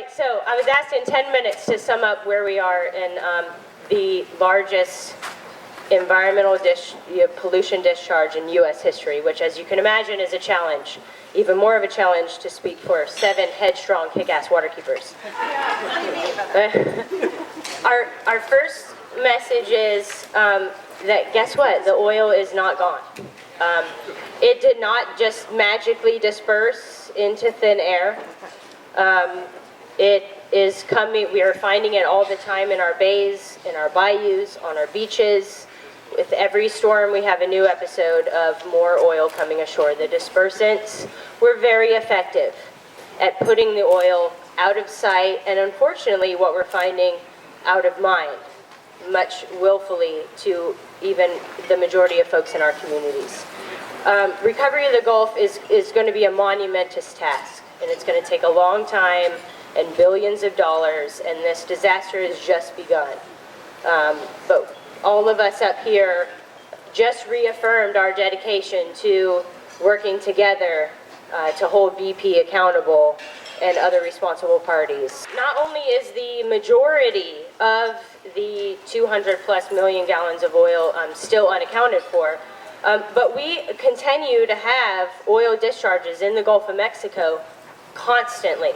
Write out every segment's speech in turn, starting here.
right, so I was asked in 10 minutes to sum up where we are in the largest environmental pollution discharge in U.S. history, which, as you can imagine, is a challenge. Even more of a challenge to speak for 7 headstrong, kick-ass waterkeepers. Our first message is that, guess what? The oil is not gone. It did not just magically disperse into thin air. It is coming. We are finding it all the time in our bays, in our bayous, on our beaches. With every storm, we have a new episode of more oil coming ashore. The dispersants were very effective at putting the oil out of sight, and unfortunately, what we're finding, out of mind, much willfully to even the majority of folks in our communities. Recovery of the Gulf is going to be a monumentous task, and it's going to take a long time and billions of dollars, and this disaster has just begun. But all of us up here just reaffirmed our dedication to working together to hold BP accountable and other responsible parties. Not only is the majority of the 200 plus million gallons of oil still unaccounted for, but we continue to have oil discharges in the Gulf of Mexico constantly.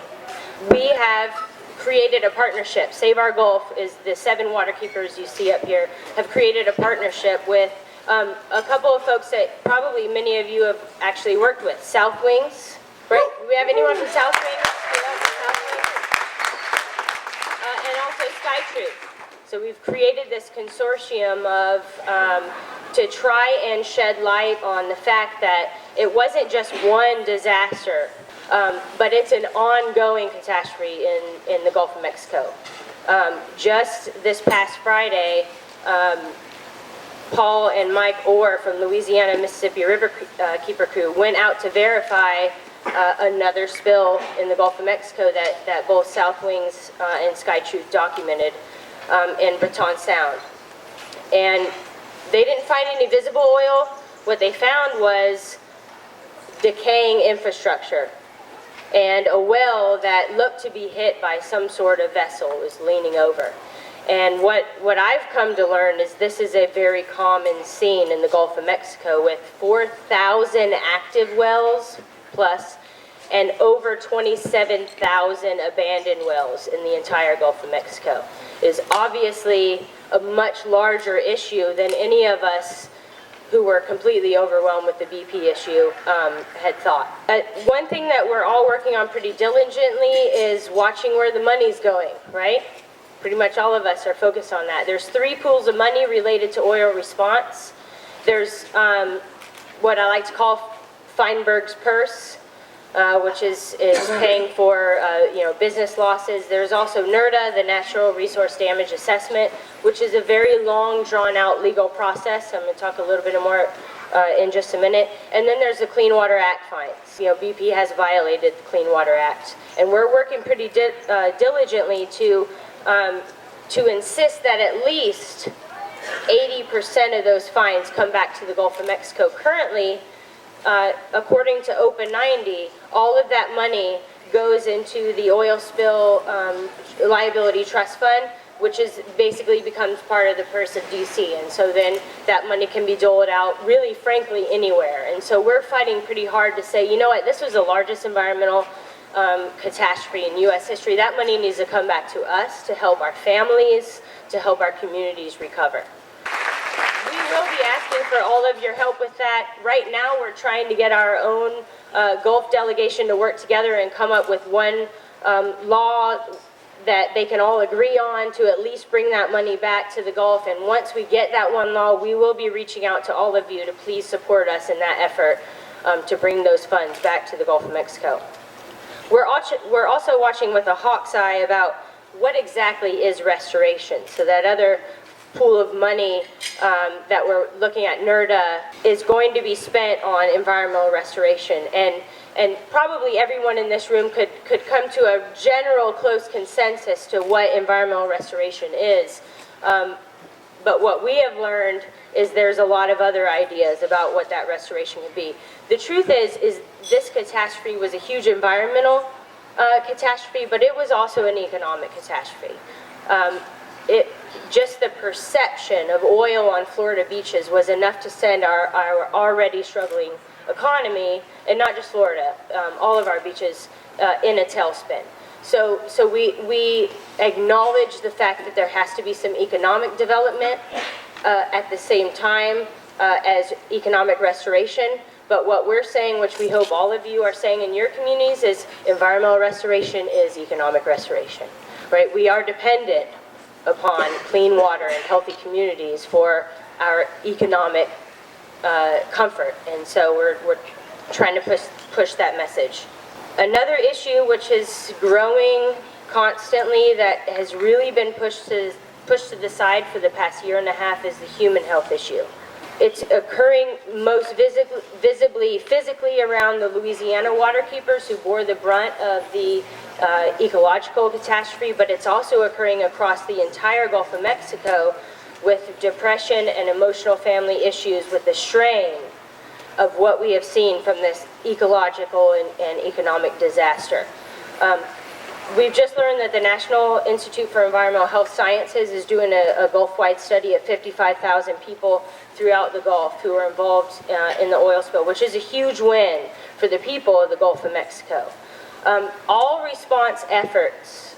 We have created a partnership. Save Our Gulf is the 7 waterkeepers you see up here have created a partnership with a couple of folks that probably many of you have actually worked with. South Wings, right? Do we have anyone from South Wings? And also SkyTruth. So we've created this consortium of to try and shed light on the fact that it wasn't just one disaster, but it's an ongoing catastrophe in the Gulf of Mexico. Just this past Friday, Paul and Mike Orr from Louisiana Mississippi River Keeper Crew went out to verify another spill in the Gulf of Mexico that both South Wings and SkyTruth documented in Breton Sound. And they didn't find any visible oil. What they found was decaying infrastructure and a well that looked to be hit by some sort of vessel was leaning over. And what I've come to learn is this is a very common scene in the Gulf of Mexico with 4,000 active wells plus and over 27,000 abandoned wells in the entire Gulf of Mexico. It is obviously a much larger issue than any of us who were completely overwhelmed with the BP issue had thought. One thing that we're all working on pretty diligently is watching where the money's going, right? Pretty much all of us are focused on that. There's 3 pools of money related to oil response. There's what I like to call Feinberg's purse, which is paying for business losses. There's also NRDA, the Natural Resource Damage Assessment, which is a very long, drawn-out legal process. I'm going to talk a little bit more in just a minute. And then there's the Clean Water Act fines. BP has violated the Clean Water Act, and we're working pretty diligently to insist that at least 80% of those fines come back to the Gulf of Mexico. Currently, according to Open 90, all of that money goes into the oil spill liability trust fund, which basically becomes part of the purse of DC. And so then that money can be doled out, really, frankly, anywhere. And so we're fighting pretty hard to say, you know what, this was the largest environmental catastrophe in U.S. history. That money needs to come back to us to help our families, to help our communities recover. We will be asking for all of your help with that. Right now, we're trying to get our own Gulf delegation to work together and come up with one law that they can all agree on to at least bring that money back to the Gulf. And once we get that one law, we will be reaching out to all of you to please support us in that effort to bring those funds back to the Gulf of Mexico. We're also watching with a hawk's eye about what exactly is restoration. So that other pool of money that we're looking at, NRDA, is going to be spent on environmental restoration. And probably everyone in this room could come to a general close consensus to what environmental restoration is. But what we have learned is there's a lot of other ideas about what that restoration would be. The truth is this catastrophe was a huge environmental catastrophe, but it was also an economic catastrophe. Just the perception of oil on Florida beaches was enough to send our already struggling economy, and not just Florida, all of our beaches, in a tailspin. So we acknowledge the fact that there has to be some economic development at the same time as economic restoration. But what we're saying, which we hope all of you are saying in your communities, is environmental restoration is economic restoration, right? We are dependent upon clean water and healthy communities for our economic comfort. And so we're trying to push that message. Another issue which is growing constantly that has really been pushed to the side for the past year and a half is the human health issue. It's occurring most visibly physically around the Louisiana waterkeepers who bore the brunt of the ecological catastrophe, but it's also occurring across the entire Gulf of Mexico with depression and emotional family issues, with the strain of what we have seen from this ecological and economic disaster. We've just learned that the National Institute for Environmental Health Sciences is doing a Gulf-wide study of 55,000 people throughout the Gulf who are involved in the oil spill, which is a huge win for the people of the Gulf of Mexico. All response efforts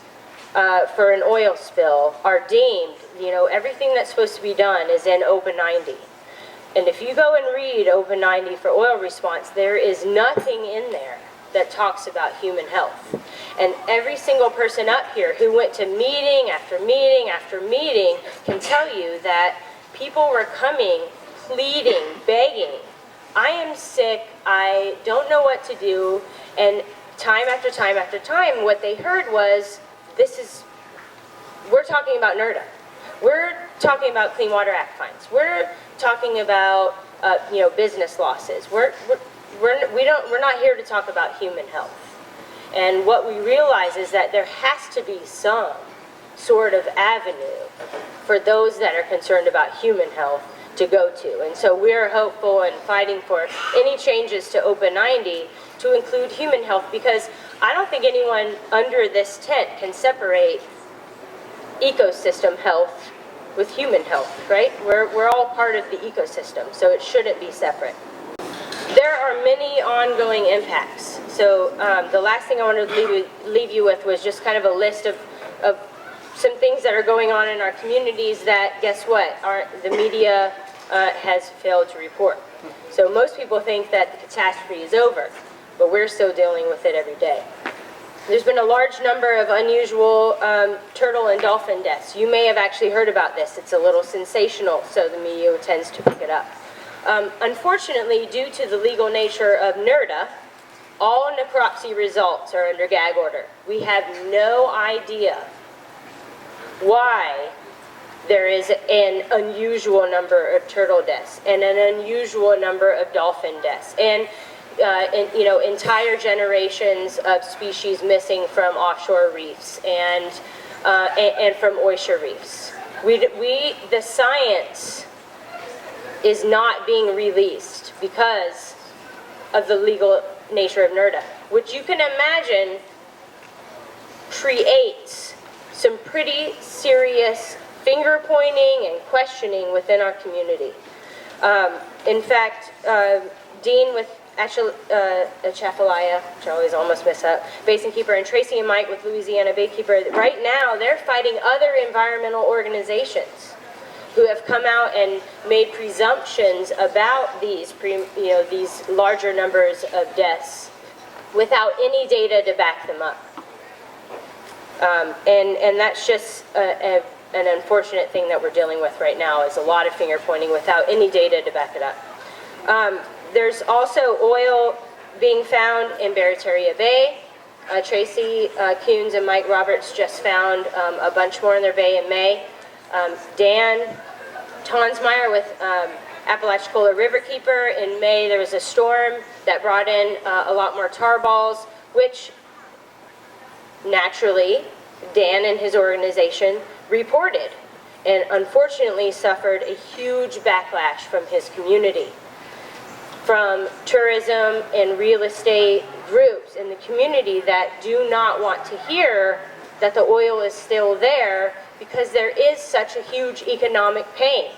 for an oil spill are deemed, everything that's supposed to be done is in Open 90. And if you go and read Open 90 for oil response, there is nothing in there that talks about human health. And every single person up here who went to meeting after meeting after meeting can tell you that people were coming, pleading, begging, I am sick, I don't know what to do, and time after time after time, what they heard was, we're talking about NERDA. We're talking about Clean Water Act fines. We're talking about, business losses. We're not here to talk about human health. And what we realize is that there has to be some sort of avenue for those that are concerned about human health to go to. And so we're hopeful and fighting for any changes to Open 90 to include human health, because I don't think anyone under this tent can separate ecosystem health with human health, right? We're all part of the ecosystem, so it shouldn't be separate. There are many ongoing impacts. So the last thing I wanted to leave you with was just kind of a list of some things that are going on in our communities that, guess what, the media has failed to report. So most people think that the catastrophe is over, but we're still dealing with it every day. There's been a large number of unusual turtle and dolphin deaths. You may have actually heard about this. It's a little sensational, so the media tends to pick it up. Unfortunately, due to the legal nature of NERDA, all necropsy results are under gag order. We have no idea why there is an unusual number of turtle deaths and an unusual number of dolphin deaths, and entire generations of species missing from offshore reefs and from oyster reefs. The science is not being released because of the legal nature of NERDA, which you can imagine creates some pretty serious finger pointing and questioning within our community. In fact, Dean with Chafalaya, which I always almost mess up, Basin Keeper, and Tracy and Mike with Louisiana Baykeeper, right now they're fighting other environmental organizations who have come out and made presumptions about these larger numbers of deaths without any data to back them up. And that's just an unfortunate thing that we're dealing with right now, is a lot of finger pointing without any data to back it up. There's also oil being found in Barataria Bay. Tracy Coons and Mike Roberts just found a bunch more in their bay in May. Dan Tonsmeyer with Apalachicola Riverkeeper, in May there was a storm that brought in a lot more tar balls, which naturally Dan and his organization reported, and unfortunately suffered a huge backlash from his community. from tourism and real estate groups in the community that do not want to hear that the oil is still there because there is such a huge economic pain.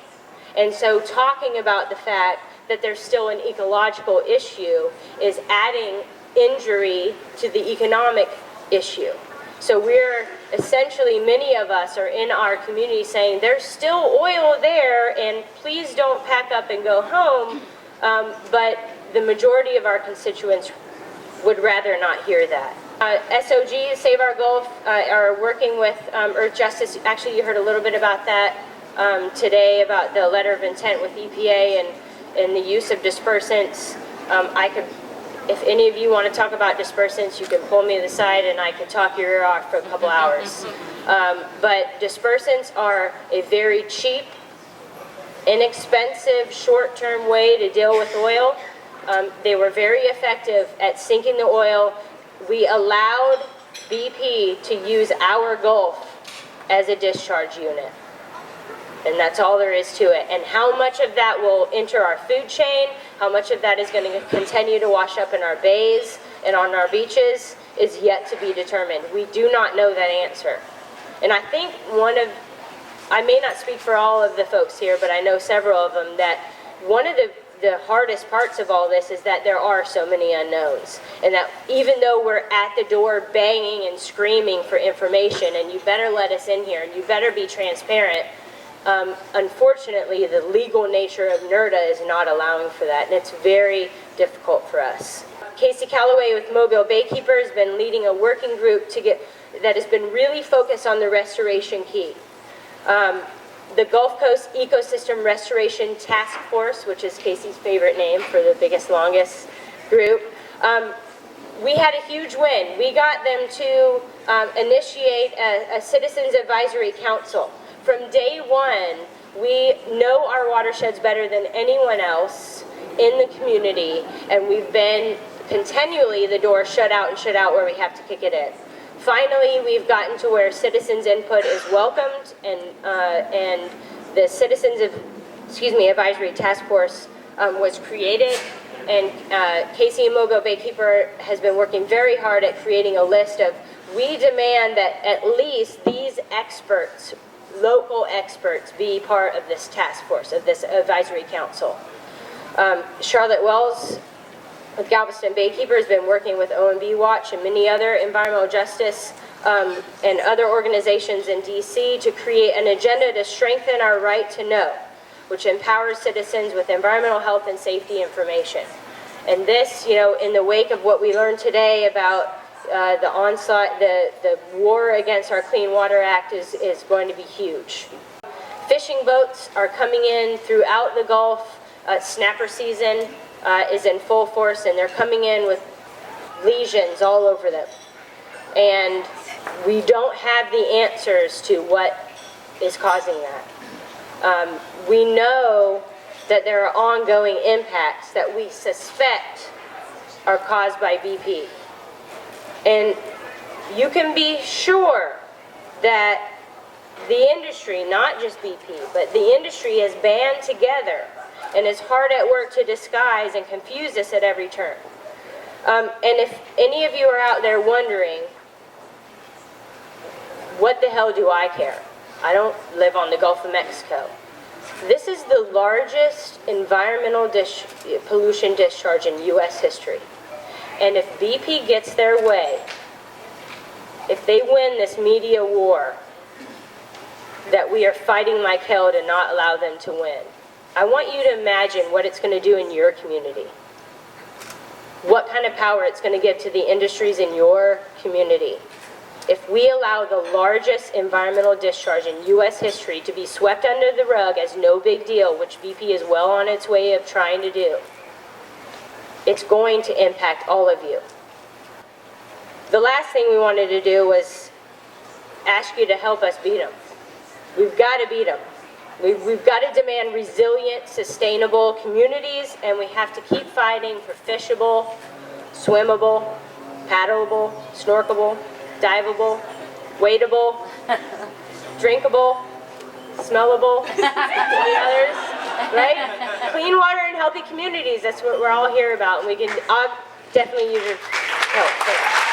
And so talking about the fact that there's still an ecological issue is adding injury to the economic issue. So we're essentially, many of us are in our community saying there's still oil there and please don't pack up and go home, but the majority of our constituents would rather not hear that. SOG, Save Our Gulf, are working with Earth Justice. Actually, you heard a little bit about that today, about the letter of intent with EPA and the use of dispersants. If any of you want to talk about dispersants, you can pull me to the side and I can talk your ear off for a couple hours. But dispersants are a very cheap, inexpensive, short-term way to deal with oil. They were very effective at sinking the oil. We allowed BP to use our Gulf as a discharge unit. And that's all there is to it. And how much of that will enter our food chain, how much of that is going to continue to wash up in our bays and on our beaches is yet to be determined. We do not know that answer. And I think I may not speak for all of the folks here, but I know several of them, that one of the hardest parts of all this is that there are so many unknowns. And that even though we're at the door banging and screaming for information, and you better let us in here, and you better be transparent, unfortunately, the legal nature of NRDA is not allowing for that, and it's very difficult for us. Casey Calloway with Mobile Baykeeper has been leading a working group that has been really focused on the restoration key. The Gulf Coast Ecosystem Restoration Task Force, which is Casey's favorite name for the biggest, longest group, we had a huge win. We got them to initiate a Citizens Advisory Council. From day one, we know our watersheds better than anyone else in the community, and we've been continually the door shut out where we have to kick it in. Finally, we've gotten to where citizens' input is welcomed, and the Advisory Task Force was created. And Casey and Mobile Baykeeper has been working very hard at creating a list of, we demand that at least these experts, local experts, be part of this task force, of this advisory council. Charlotte Wells with Galveston Baykeeper has been working with OMB Watch and many other environmental justice and other organizations in DC to create an agenda to strengthen our right to know, which empowers citizens with environmental health and safety information. And this, in the wake of what we learned today about the onslaught, the war against our Clean Water Act is going to be huge. Fishing boats are coming in throughout the Gulf. Snapper season is in full force, and they're coming in with lesions all over them. And we don't have the answers to what is causing that. We know that there are ongoing impacts that we suspect are caused by BP. And you can be sure that the industry, not just BP, but the industry has band together and is hard at work to disguise and confuse us at every turn. And if any of you are out there wondering, what the hell do I care? I don't live on the Gulf of Mexico. This is the largest environmental pollution discharge in U.S. history. And if BP gets their way, if they win this media war that we are fighting like hell to not allow them to win, I want you to imagine what it's going to do in your community. What kind of power it's going to give to the industries in your community. If we allow the largest environmental discharge in U.S. history to be swept under the rug as no big deal, which BP is well on its way of trying to do, it's going to impact all of you. The last thing we wanted to do was ask you to help us beat them. We've got to beat them. We've got to demand resilient, sustainable communities, and we have to keep fighting for fishable, swimmable, paddleable, snorkelable, diveable, wadeable, drinkable, smellable, and others. right? Clean water and healthy communities, that's what we're all here about, and we can definitely use your help. Thanks.